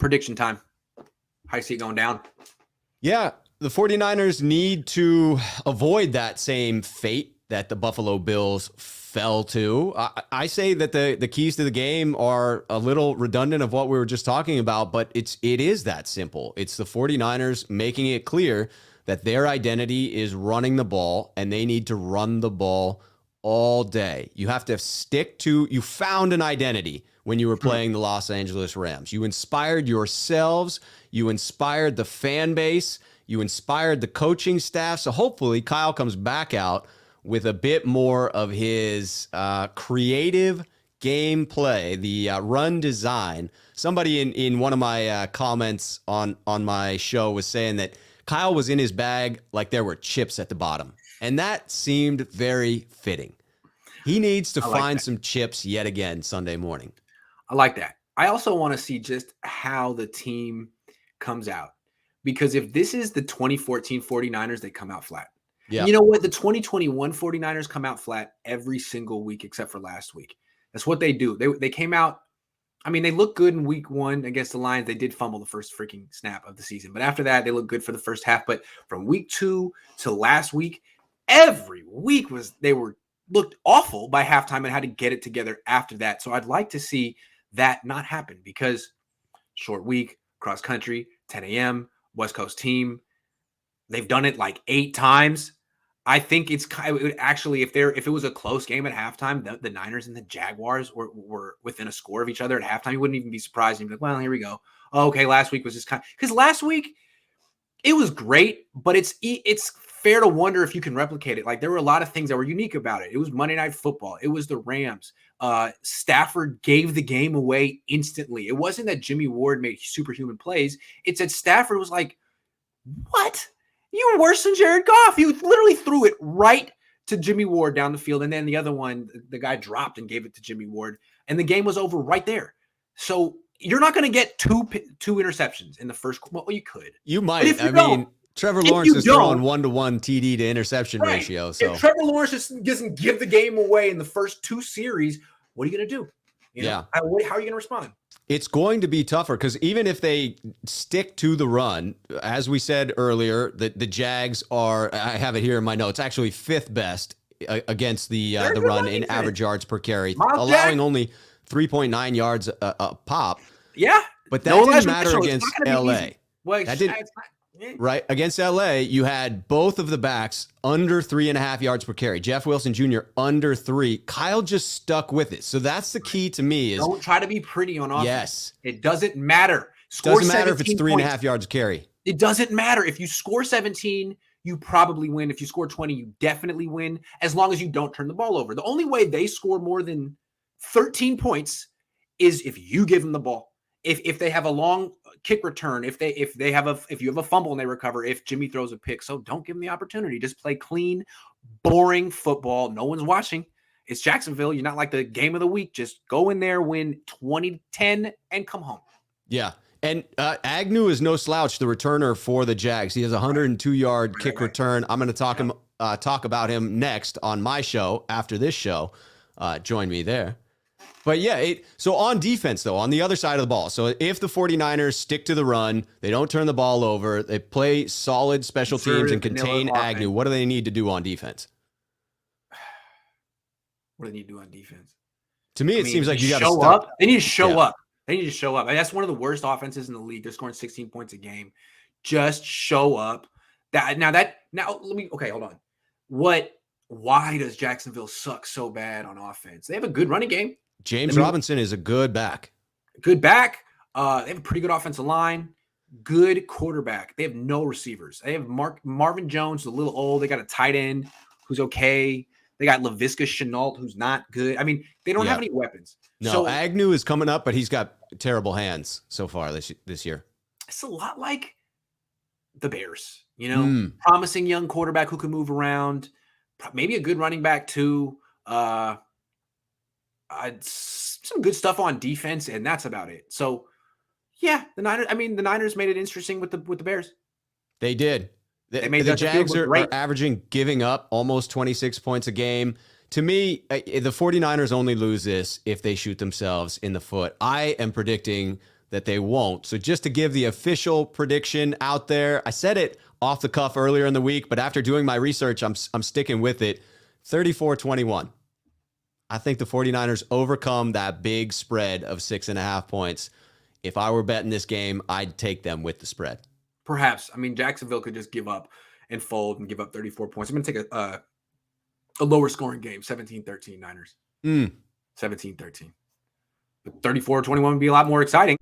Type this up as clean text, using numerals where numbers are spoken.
Prediction time. How you see it going down? Yeah, the 49ers need to avoid that same fate that the Buffalo Bills fell to. I say that the keys to the game are a little redundant of what we were just talking about, but it is that simple. It's the 49ers making it clear that their identity is running the ball, and they need to run the ball all day. You have to you found an identity when you were playing the Los Angeles Rams. You inspired yourselves. You inspired the fan base. You inspired the coaching staff. So hopefully Kyle comes back out with a bit more of his creative gameplay, the run design. Somebody in one of my comments on my show was saying that Kyle was in his bag like there were chips at the bottom. And that seemed very fitting. He needs to find some chips yet again Sunday morning. I like that. I also want to see just how the team comes out. Because if this is the 2014 49ers, they come out flat. Yeah. You know what? The 2021 49ers come out flat every single week except for last week. That's what they do. They came out. I mean, they looked good in week 1 against the Lions. They did fumble the first freaking snap of the season. But after that, they looked good for the first half. But from week 2 to last week, every week looked awful by halftime and had to get it together after that. So I'd like to see that not happen because short week, cross country, 10 a.m., West Coast team. They've done it like 8 times. I think it's kind of actually, if it was a close game at halftime, the Niners and the Jaguars were within a score of each other at halftime, you wouldn't even be surprised. You'd be like, well, here we go. Oh, okay, last week was just because last week it was great, but it's fair to wonder if you can replicate it. Like there were a lot of things that were unique about it. It was Monday Night Football. It was the Rams. Stafford gave the game away instantly. It wasn't that Jimmy Ward made superhuman plays. It's that Stafford was like, what? You were worse than Jared Goff. You literally threw it right to Jimmy Ward down the field. And then the other one, the guy dropped and gave it to Jimmy Ward. And the game was over right there. So you're not going to get two interceptions in the first. Well, you could. You might. I mean, Trevor Lawrence is throwing 1-to-1 TD to interception ratio. So if Trevor Lawrence just doesn't give the game away in the first 2 series, what are you going to do? How are you going to respond? It's going to be tougher because even if they stick to the run, as we said earlier, the Jags are, I have it here in my notes, actually 5th best against the run in average yards per carry, allowing only 3.9 yards a pop. Yeah. But that didn't matter against LA. Well, that didn't. Right. Against LA, you had both of the backs under 3.5 yards per carry. Jeff Wilson Jr. under 3. Kyle just stuck with it. So that's the key to me is don't try to be pretty on offense. Yes. It doesn't matter. Doesn't matter if it's 3.5 yards carry. It doesn't matter. If you score 17, you probably win. If you score 20, you definitely win, as long as you don't turn the ball over. The only way they score more than 13 points is if you give them the ball. If they have a long kick return, if you have a fumble and they recover, if Jimmy throws a pick. So don't give them the opportunity. Just play clean, boring football. No one's watching. It's Jacksonville. You're not like the game of the week. Just go in there, win 20-10, and come home. Yeah. And Agnew is no slouch, the returner for the Jags. He has a 102-yard kick return. I'm going to talk about him next on my show after this show. Join me there. But yeah, so on defense, though, on the other side of the ball, so if the 49ers stick to the run, they don't turn the ball over, they play solid special teams and contain Agnew, what do they need to do on defense? What do they need to do on defense? To me, it seems like you got to show up. They need to show up. They need to show up. And that's one of the worst offenses in the league. They're scoring 16 points a game. Just show up. Hold on. Why does Jacksonville suck so bad on offense? They have a good running game. James Robinson is a good back. They have a pretty good offensive line. Good quarterback. They have no receivers. They have Marvin Jones, a little old. They got a tight end who's okay. They got Laviska Shenault, who's not good. I mean, they don't have any weapons. No, Agnew is coming up, but he's got terrible hands so far this year. It's a lot like the Bears, promising young quarterback who can move around, maybe a good running back too. Some good stuff on defense, and that's about it. So, yeah, the Niners made it interesting with the Bears. They did. The Jags are averaging, giving up almost 26 points a game. To me, the 49ers only lose this if they shoot themselves in the foot. I am predicting that they won't. So just to give the official prediction out there, I said it off the cuff earlier in the week, but after doing my research, I'm sticking with it. 34-21. I think the 49ers overcome that big spread of 6.5 points. If I were betting this game, I'd take them with the spread. Perhaps. I mean, Jacksonville could just give up and fold and give up 34 points. I'm going to take a lower scoring game, 17-13 Niners. 17-13. But 34-21 would be a lot more exciting.